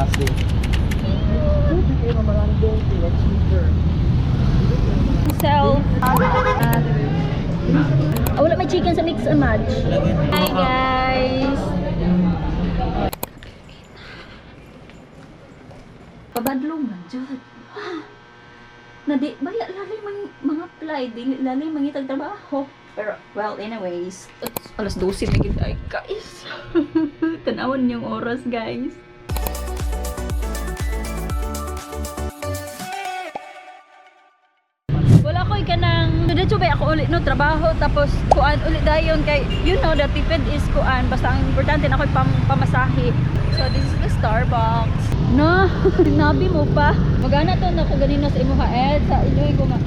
kasi. Hindi kayo mamarandong cheaper. Self. Wala may chicken sa mix and match. Hi guys. Pabadlong man jud. Nadi baya lalim mga apply, dili lalim mangitag trabaho. Pero well anyways, alas 12 na gid ay guys. Tanawan yung oras guys. Wala ko kanang dito ba ako ulit no trabaho tapos kuan ulit dayon kay you know the tipid is kuan basta ang importante na ako pamasahe. So this is the Starbucks. No, sinabi mo pa. Magana to na ko ganina sa imuha Ed sa inyo ko nga.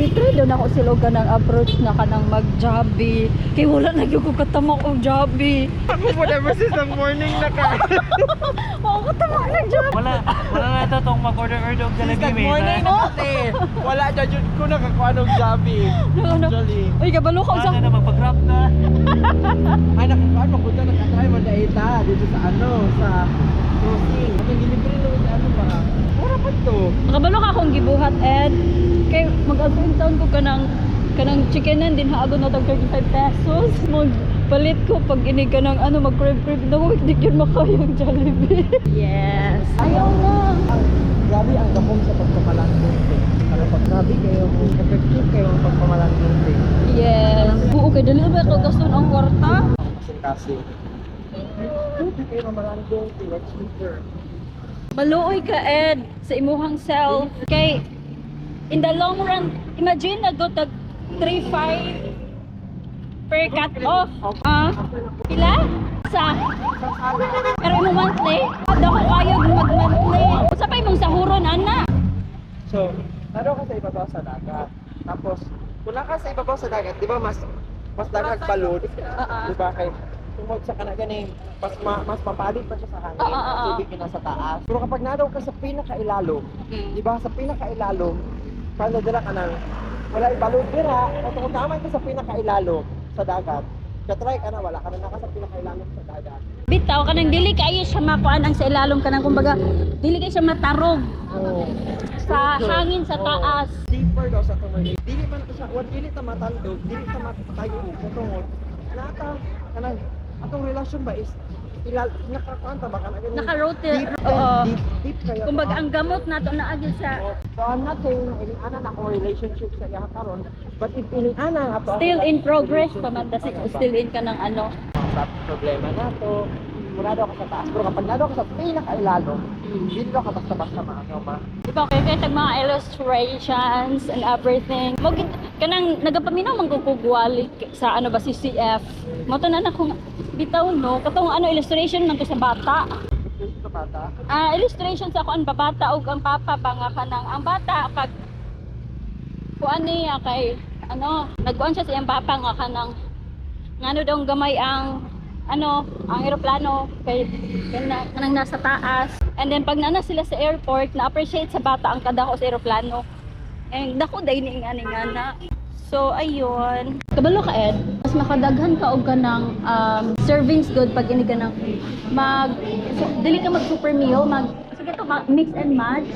I-try daw na ako sila kanang approach na kanang mag-jobby. Kay wala na gyud ko katama og jobby. Ako whatever since the morning na ka. Oo, katama na jobby. Wala na ito itong mag-order og Since Jollibee. the morning na natin. Wala dyan yun ko nakakuha ng jobby. Actually. Uy, kabalo ka Wala usang. na magpag-grab na. Ay, nakakuha. Mapunta nakatry mo na ita. Dito sa sa crossing. Ang gilibre naman sa ba? Wala pa to. Kabalo ka akong gibuhat Ed. Kay mag-aging taon ko kanang chickenan din haagod na tag 35 pesos. Palit ko pag ini kanang mag-crave nawik di yun makayang Jollibee. Yes. Ayaw na. Grabe ang gapong sa pagpamalandong. Pero pag grabe kayo, effective kayo ang pagpamalandong. Yes. Oo, kay dali ba ka gaston ang kwarta? Kasi hindi kayo mamalandong. Cheaper. Maluoy ka Ed sa imuhang self. Kay in the long run, imagine na go tag 3.5 per cut off. Pila? Sa? Pero imo monthly? Daw ko kayo mag-monthly. Sa pa imong sahuron, ana? So, naro ka sa ibabaw sa dagat. Tapos, kung ka sa ibabaw sa dagat, di ba mas dagat balod? Di ba kay tumog sa kana ganing mas mapalit pa siya sa hangin. Ang tubig na sa taas. Pero kapag naraw ka sa pinakailalom, di ba sa pinakailalom, paano dala ka nang wala ibalod dira, kung tama ka sa pinakailalom sa dagat, try ka na, wala ka na naka sa pinakailalom sa dagat. Bitaw ka nang dili kayo siya makuan ang sa ilalom ka nang kumbaga dili kayo siya matarog sa hangin sa taas. Deeper daw sa tumuli. Dili man siya, dili ta matandog, dili ta matayo sa tungod. Nata kanang atong relasyon ba is nakakuanta ba kana ganun? Naka-rotate. Deep kayo. Kumbaga ang gamot nato na agil sa So I'm not saying na inianan ako relationship sa iya karon, but if inianan ato still in progress pa man kasi still in ka ng sa problema nato, murado ako sa taas. Pero kapag nado ako sa pinakailalom, hindi daw ka basta-basta ma. Diba kaya tag mga illustrations and everything. Mo kanang nagapaminaw man ko kugwali sa ba CCF. Mo tanan ako bitaw no katong illustration man to sa bata. Sa bata. Illustration sa kuan babata og ang papa ba nga kanang ang bata pag kuan niya kay nagkuan siya sa iyang papa nga kanang ngano daw gamay ang ang eroplano kay kanang nasa taas. And then pag nana sila sa airport na appreciate sa bata ang kadako sa eroplano. And dako day ni nga. So ayun. Kabalo ka Ed, mas makadaghan ka og kanang servings good pag ini ka nang dili ka mag super meal, sige to mix and match.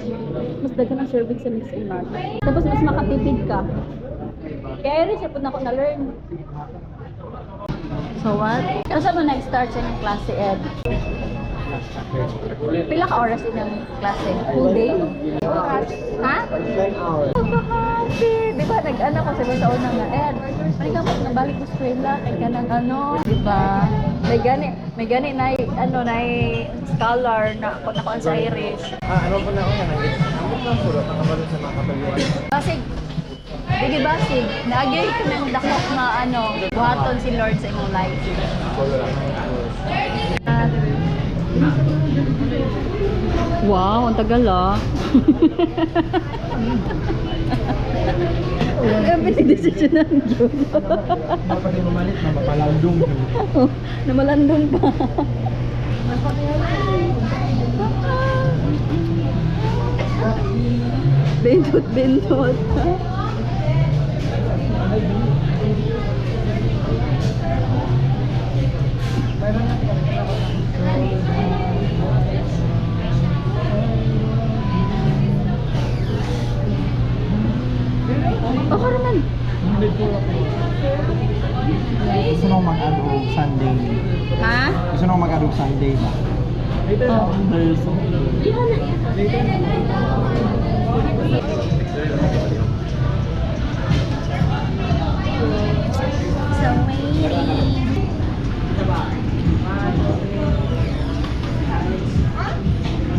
Mas daghan ang servings sa mix and match. Tapos mas makatipid ka. Kaya rin siya pud nako na learn. So what? Ano sa man nag-start sa inyong klase Ed? Pila ka oras inyong klase? Full day? Ha? 10 hours. Happy! Di ba nag-ana ko sa una nga Ed? May kapag nabalik ko eskwela kay kanang di ba? May gani na scholar na kuan sa Irish. Ano po na ako yan? Ang mga puro, nakabalo sa mga kapaliwan. Basig. Sige basig. Naagay ka ng dakok na buhaton si Lord sa imong life. Wow, ang tagal Ang pinag-desisyonan yun. Kapag malit na mapalandong. Namalandong pa. Bentot. Sunday. Ha? Gusto nang mag-adog Sunday ba? Oh. So waiting.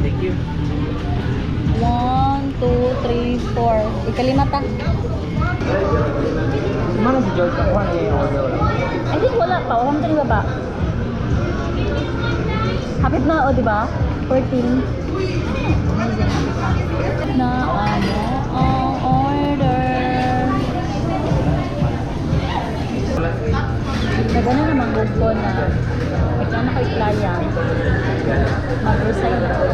Thank you. 1, 2, 3, 4. Ikalima ta. Mana si George? Ako na yung order. I think wala pa. Wala mo ba? Hapit na, o, di ba? 14. Na ano ang order? Nagano naman gusto na nagkano ko iklaya. Mag-resign ako.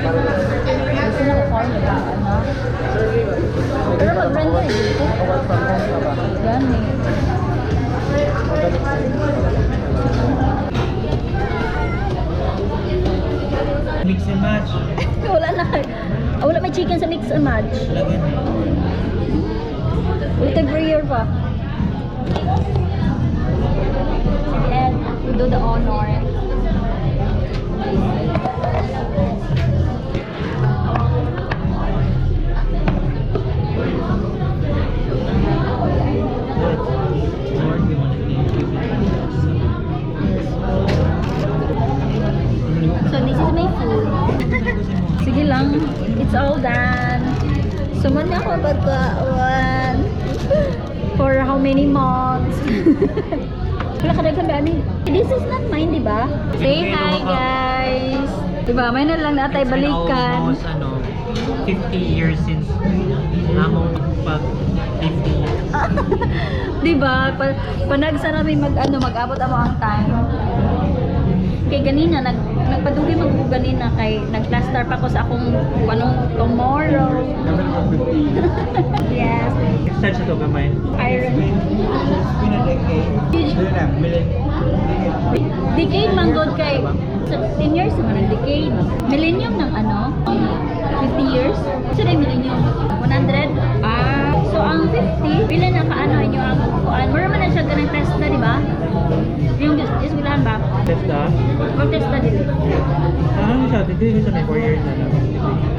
Gusto na ko call nila, ano? Pero mag-render dito. Gani. Mix and match. Wala na. Wala may chicken sa mix and match. Lagyan. Little prayer pa. And we do the honor. Lord, we want to thank you. So this is my food. Sige lang. It's all done. Suman na ako pagkawan. For how many months? Wala ka daghan ba ani? This is not mine, di ba? Say hi, guys. Di ba? May na lang natay balikan. Almost 50 years since among pag 50. Di ba? Panagsa namin mag-abot amo ang time. Kay ganina nagpadugi mag ganina kay nag-plaster pa ko sa akong tomorrow. Yes. Start sa to gamay. Iron. Decade. Decade man god kay sa 10 years naman ang decade. Millennium ng 50 years. Kasi na millennium. 100. So ang 50, pila na kaano inyo ang kuan. Mura man na siya ganang test na, di ba? Yung iswilahan ba? Test da. Mag-test na din. Ano siya? Dito sa may 4 years na lang.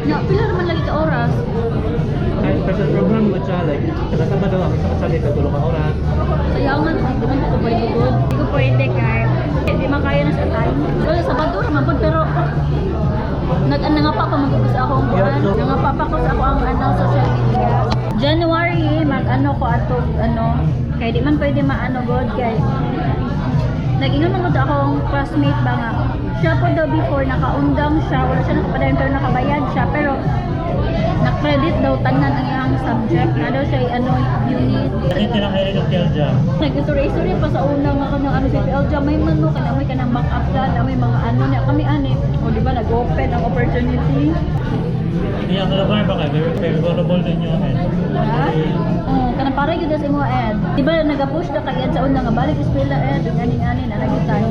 No, pila naman lagi ka oras. Kahit special program mo siya, like, sa Sabado, ang isa kasali ka, tulong ka oras. Sayangan, hindi man ko pwede good. Hindi ko pwede kahit hindi makaya na sa time. Wala, Sabado naman po, pero nangapa pa mag sa akong kuan. Nangapa pa ko sa akong social media. January, ko ato, kaya di man pwede god, kay nag-ingon naman akong classmate ba nga. Siya po daw before, nakaundang siya, wala siya nakapadayon pero nakabayad siya, pero na-credit daw tanan ang iyang subject. Daw siya unit. Nakita lang kayo ng Telja. Nag-story pa sa una nga kanang si Elja, may man mo kanang may kanang back-up plan, may mga niya kami o di ba nag-open ang opportunity. Hindi ang lugar ba kayo? Very favorable din yun. Ha? Kanang para yun sa imo ed. Di ba nag-push na kay ed sa una nga balik eskwela ed, ganing-ganing na lagi tayo.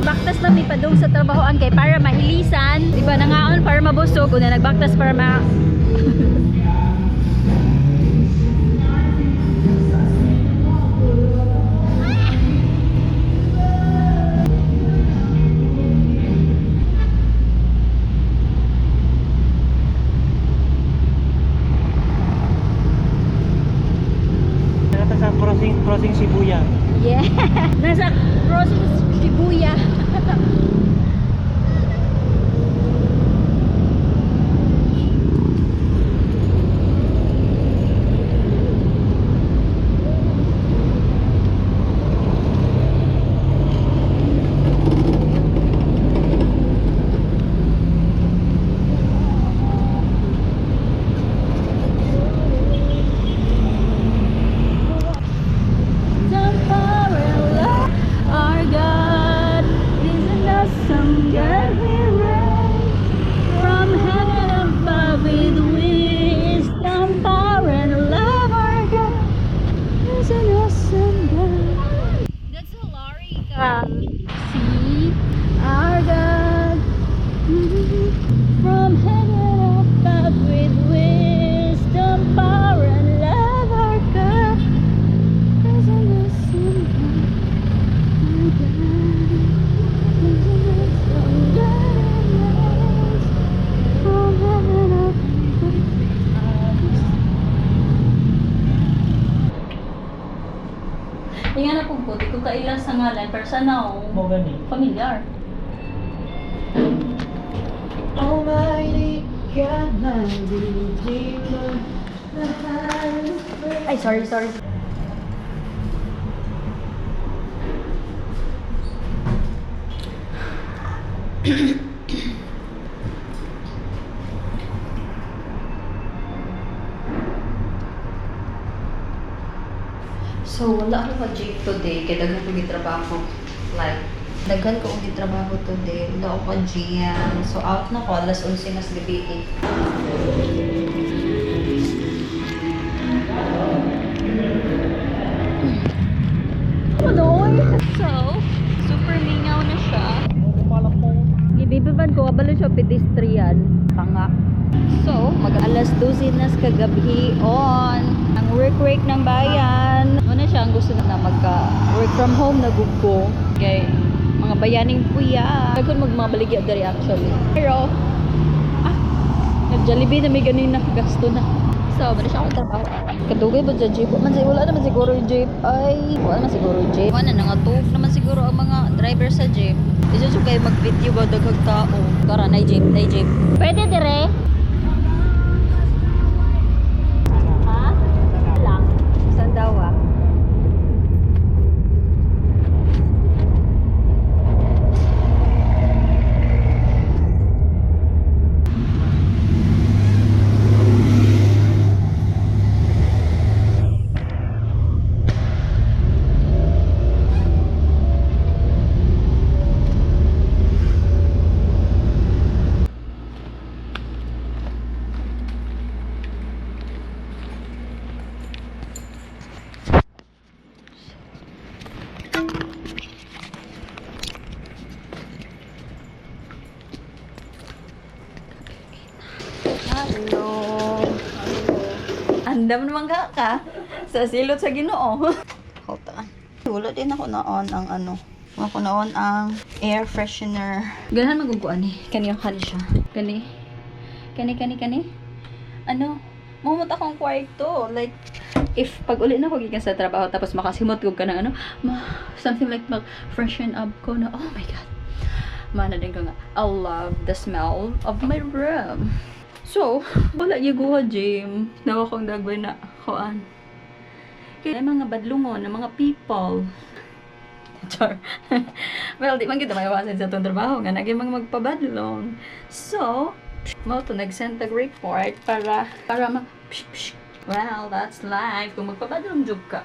Baktas na may padung sa trabahoan kay para mahilisan, di ba nangaon para mabusog, una nagbaktas para Nasa sa crossing Shibuya. yeah. Nasa crossing Shibuya. The power of love, our God. From heaven above with wisdom, power, and love our God. Isn't this something? My God. Isn't this from God and grace? From heaven above. Tingnan na po po, di ko kailan sa ngalan, pero sana Mo gani. familiar. Almighty God, my Redeemer, the highest praise. Ay, sorry. So, wala ako ka-jeep today, kaya daghan ko gitrabaho. Like, daghan ko gitrabaho today, wala ako ka-GM. So, out na ko, alas 11 nas gabi eh. So, super mingaw na siya. Ibibabad ko, kabalo siya pedestrian. Tanga. So, mag-alas 12 na kagabi on ang work ng bayan. Ano siya, ang gusto na magka-work from home na gugko. Kay mga bayaning puya. Kaya magmabaligya dari actually. Pero, nag-Jollibee na may ganun na gasto na. So, bali siya akong trabaho. Kadugay ba dyan, jeep? Wala naman siguro yung jeep. Ay, wala naman siguro yung jeep. Wala na, nangatog naman siguro ang mga driver sa jeep. Isa siya kayo mag-video ba daghang tao. Tara, na jeep. Pwede dire? Ha? Lang. Saan daw ah? Hello. Andam naman ka sa silot sa Ginoo. Kautaan. Wala din ako naon ang ano. Ako naon ang air freshener. Ganahan maguguan eh. Kani siya. Kani. Ano? Mamut akong kwarto. Like, if pag uli na ako gikan sa trabaho tapos makasimot ko ka ng ano, something like mag-freshen up ko na, oh my God. Mana din ko nga, I love the smell of my room. So, wala yung guha, Jim. Nawa kong dagway na kuan. Kaya mga badlungon, ng mga people. Char. Well, di man kita maiwasan sa itong trabaho nga. Naging mga magpabadlong. So, mo to nag-send the report para well, that's life. Kung magpabadlong job ka,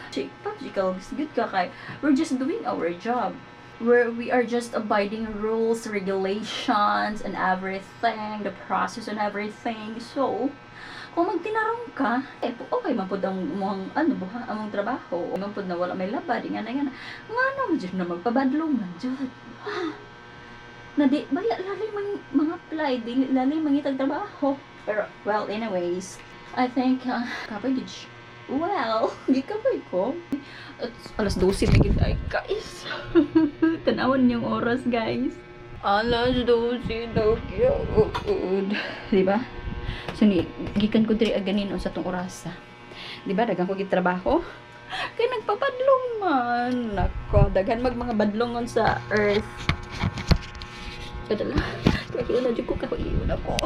check pagikal, good ka kay. We're just doing our job. Where we are just abiding rules, regulations, and everything, the process and everything. So, kung magtinarong ka, okay mapod ang among trabaho. Mapod na wala may labad, nga na. Nga naman dyan na magpabadlong man dyan. Na di, baya lalim mga apply, di lalim mangitag trabaho. Pero, well, anyways, I think, kapag well, di kapay ko. At alas 12 na gid ay guys. Tanawan yung oras guys. Alas 12 na gyud. Di ba? So gikan ko diri aganin sa tong orasa. Di ba daghang ko gid trabaho? Kay nagpapadlong man. Nako, daghan mga badlongon sa earth. Kadala. Kaya na jud ko kahiyon ako.